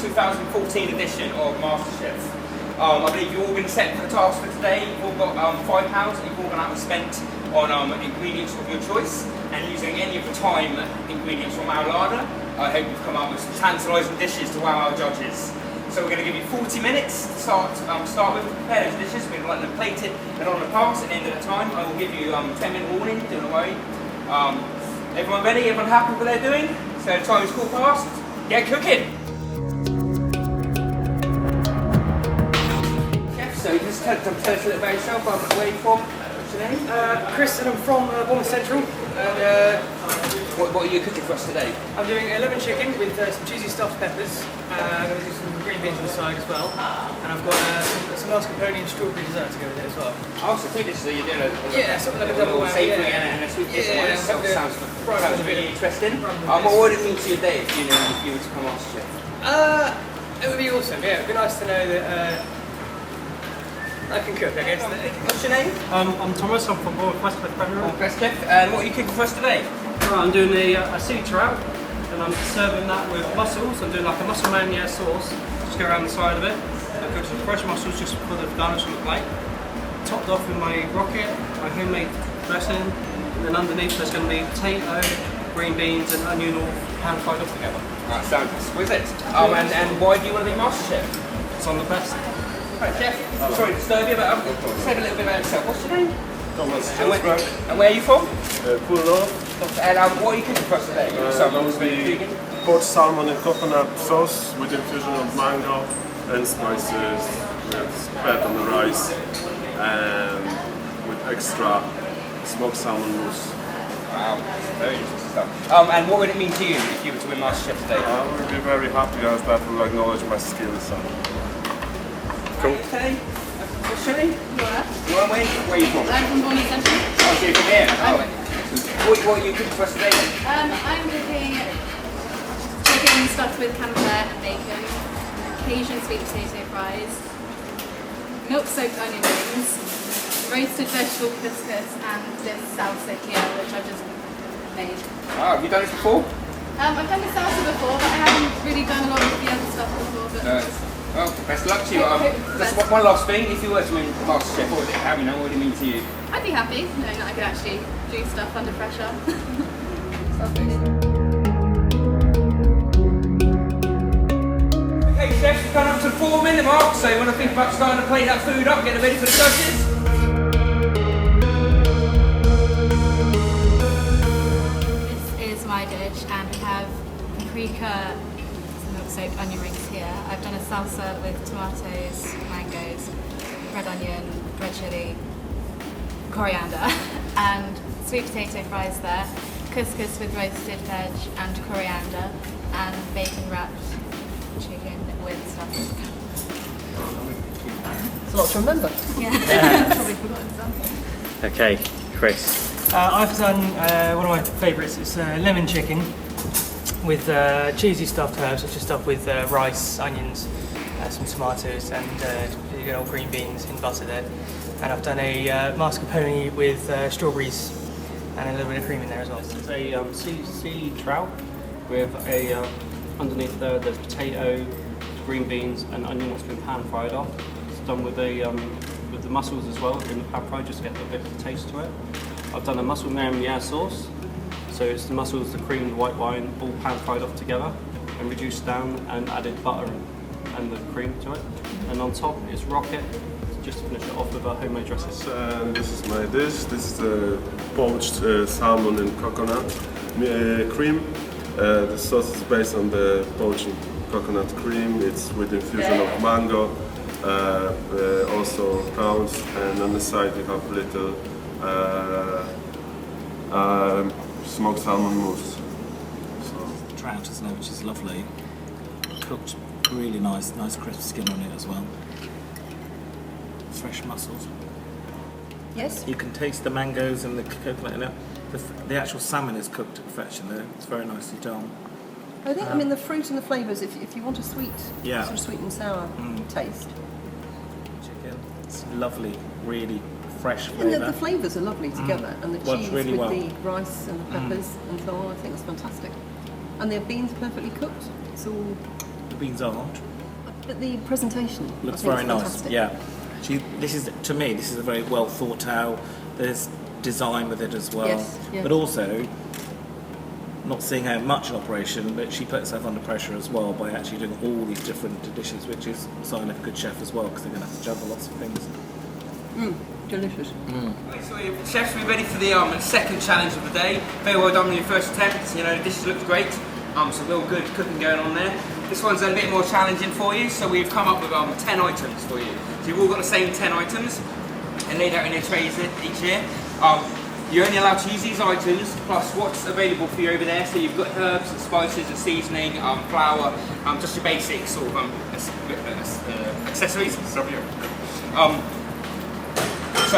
2014 edition of Masterchef. I believe you've all been set for the task for today. You've all got £5 and you've all gone out and spent on ingredients of your choice and using any of the time ingredients from our larder. I hope you've come up with some tantalising dishes to wow our judges. So we're going to give you 40 minutes to start with to prepare those dishes. We're going to let them plated and on the pass. At the end of the time, I will give you 10-minute warning, don't worry. Everyone ready? Everyone happy with what they're doing? So the time is called past. Get cooking! Chef, so just tell us a little about yourself. Where are you from? What's your name? Chris, and I'm from Bournemouth Central. What are you cooking for us today? I'm doing a lemon chicken with some cheesy stuffed peppers. I'm going to do some green beans on the side as well. And I've got some mascarpone and strawberry dessert to go with it as well. Oh, so two dishes, so you're doing something like a double savoury and a sweet dish. Sounds really interesting. What would it mean to your day if you were to come Masterchef? It would be awesome, yeah. It would be nice to know that I can cook, I guess. What's your name? I'm Thomas, I'm from Bournemouth Masterchef. And what are you cooking for us today? I'm doing a sea trout, and I'm serving that with mussels. I'm doing like a mussel mayonnaise sauce, just go around the side of it. I've got some fresh mussels just for the garnish on the plate. Topped off with my rocket, my homemade dressing, and then underneath there's going to be potato, green beans and onion all pan fried up together. That sounds exquisite. And why do you want to be Masterchef? It's on the best. Right, Chef, sorry to disturb you, but say a little bit about yourself. What's your name? Thomas. And where are you from? Pulno. And what are you cooking for us today? Poached salmon and coconut sauce with infusion of mango and spices with spread on the rice and with extra smoked salmon mousse. Wow, very interesting stuff. And what would it mean to you if you were to win Masterchef today? I would be very happy as that will acknowledge my skills. Cool. Okay. What's your name? Laura. Where are you from? I'm from Bournemouth Central. Oh, so you're from here? What are you cooking for us today? I'm cooking chicken stuffed with camembert and bacon, Cajun sweet potato fries, milk-soaked onion rings, roasted vegetable couscous, and this salsa here, which I've just made. Wow, have you done this before? I've done the salsa before, but I haven't really done a lot of the other stuff before. But well, best of luck to you. Just one last thing, if you were to win Masterchef, what would it mean to you? I'd be happy knowing that I could actually do stuff under pressure. Okay, chefs, we've gone up to the 4-minute mark, so you want to think about starting to plate that food up, getting ready for the judges. This is my dish, and we have paprika, milk-soaked onion rings here. I've done a salsa with tomatoes, mangoes, red onion, red chilli, coriander, and sweet potato fries there, couscous with roasted veg and coriander, and bacon wrapped chicken with stuff. It's a lot to remember. Yeah, probably forgotten some. Okay, Chris. I've done one of my favourites. It's lemon chicken with cheesy stuffed herbs, which is stuffed with rice, onions, some tomatoes, and good old green beans in butter there. And I've done a mascarpone with strawberries and a little bit of cream in there as well. It's a sea trout with underneath there's potato, green beans and onion that's been pan fried off. It's done with the mussels as well in the pan fried just to get a bit of taste to it. I've done a mussel mayonnaise sauce. So it's the mussels, the cream, the white wine, all pan fried off together and reduced down and added butter and the cream to it. And on top is rocket, just to finish it off with a homemade dressing. This is my dish. This is the poached salmon and coconut cream. The sauce is based on the poached coconut cream. It's with infusion of mango, also prawns, and on the side we have little smoked salmon mousse. Trout, isn't it, which is lovely. Cooked really nice crisp skin on it as well. Fresh mussels. Yes? You can taste the mangoes and the coconut in it. The actual salmon is cooked to perfection there. It's very nicely done. I think, the fruit and the flavours, if you want a sweet, sort of sweet and sour taste. Chicken, it's lovely, really fresh And flavour. the flavours are lovely together, and the Works cheese really with well. the rice and the peppers and so on, I think it's fantastic. And their beans are perfectly cooked. It's all The beans aren't. But the presentation Looks I think very is nice. fantastic. Yeah. This is a very well thought out. There's design with it as well. Yes, yeah. But also, not seeing how much in operation, but she put herself under pressure as well by actually doing all these different dishes, which is a sign of a good chef as well, because they're going to have to juggle lots of things. Delicious. Okay, so chefs, we're ready for the second challenge of the day. Very well done on your first attempt. You know, the dishes looked great. So real good cooking going on there. This one's a bit more challenging for you, so we've come up with 10 items for you. So you've all got the same 10 items and laid out in your trays each year. You're only allowed to use these items plus what's available for you over there. So you've got herbs and spices and seasoning, flour, just your basic sort of accessories. So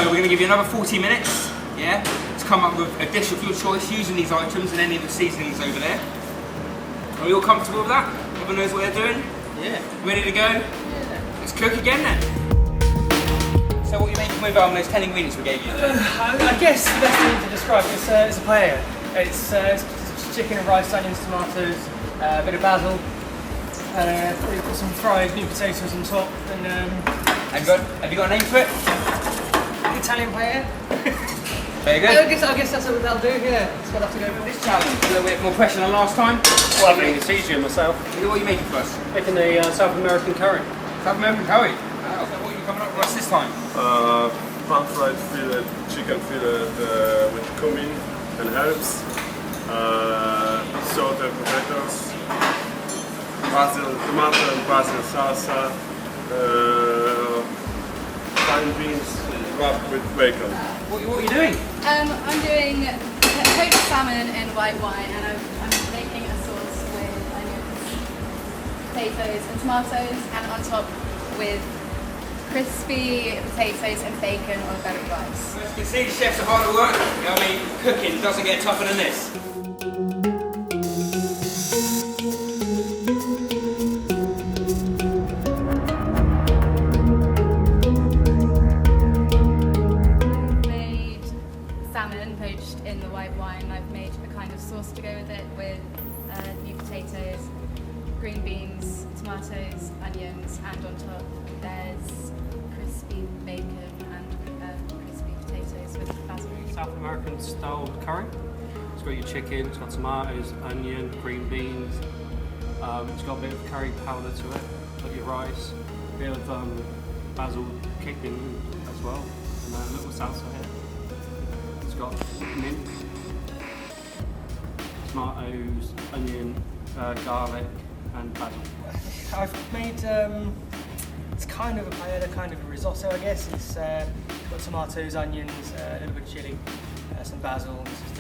we're going to give you another 40 minutes, yeah, to come up with a dish of your choice using these items and any of the seasonings over there. Are you all comfortable with that? Everyone knows what they're doing? Yeah. Ready to go? Yeah. Let's cook again then. So what are you making with those 10 ingredients we gave you? I guess the best thing to describe it is a paella. It's chicken and rice, onions, tomatoes, a bit of basil, probably put some fried new potatoes on top, and Have you got a name for it? Italian paella. There you go. I guess that's what that'll do, yeah. That's what I'll have to go with. This challenge, a little bit more pressure than last time. Well, I think it's easier myself. What are you making for us? Making the South American curry. South American curry. Wow. So what are you coming up with us this time? Pan-fried fillet, chicken fillet with cumin and herbs, sauteed potatoes, tomato and basil salsa, fine beans wrapped with bacon. What are you doing? I'm doing poached salmon in white wine, and I'm making a sauce with onions, potatoes and tomatoes, and on top with crispy potatoes and bacon on berry rice. As you can see, the chefs are hard at work. You know what I mean? Cooking doesn't get tougher than this. In the white wine, I've made a kind of sauce to go with it, with new potatoes, green beans, tomatoes, onions, and on top there's crispy bacon and crispy potatoes with basil. South American style curry. It's got your chicken, it's got tomatoes, onion, green beans. It's got a bit of curry powder to it. Got your rice, a bit of basil kicked in as well, and a little salsa here. It's got mint, tomatoes, onion, garlic, and basil. I've made, it's kind of a paella, kind of a risotto, I guess. It's got tomatoes, onions, a little bit of chilli, some basil, just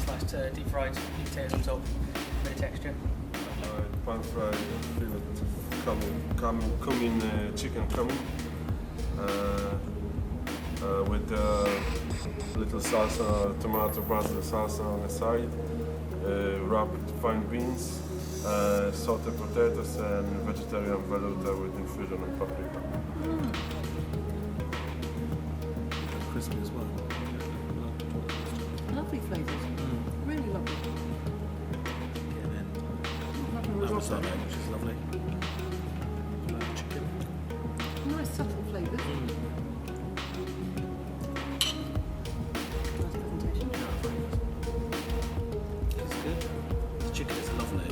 sliced deep fried potatoes on top, a bit of texture. Pan-fried fillet, cumin, chicken cumin, with little salsa, tomato basil salsa on the side, wrapped fine beans, sauteed potatoes, and vegetarian velouta with infusion and paprika. Crispy as well. Lovely flavours. Really lovely. Yeah, then Lovely risotto. risotto, which is lovely. Chicken. Nice subtle flavours. Nice presentation. It's good. The chicken is lovely.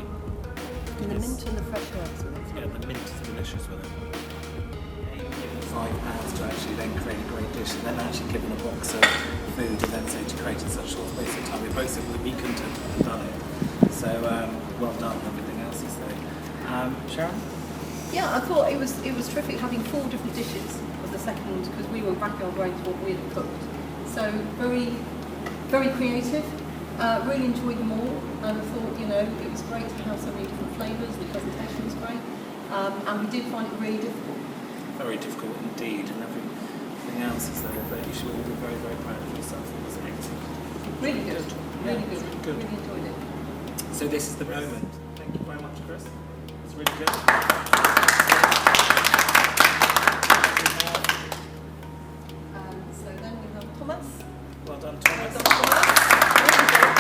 And the mint and the fresh herbs with it. Yeah, the mint is delicious with it. £5 to actually then create a great dish, and then actually given a box of food and then say to create in such short space of time. We both said we couldn't have done it. So well done and everything else you say. Sharon? Yeah, I thought it was terrific having 4 different dishes for the second, because we were backyard growing to what we had cooked. So very, very creative. Really enjoyed them all, and I thought, you know, it was great to have so many different flavours. The presentation was great, and we did find it really difficult. Very difficult indeed, and everything else is there, but you should all be very, very proud of yourself. It was excellent. Really good. Really Yeah, good. good. Really enjoyed it. So this is the moment. Thank you very much, Chris. It's really good. So then we have Thomas. Well done, Well Thomas. done, Thomas. Really good.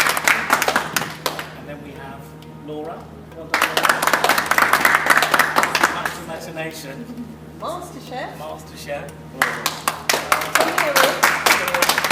And then we have Laura. Well done, Laura. Destination Masterchef. Masterchef. Take care, Will.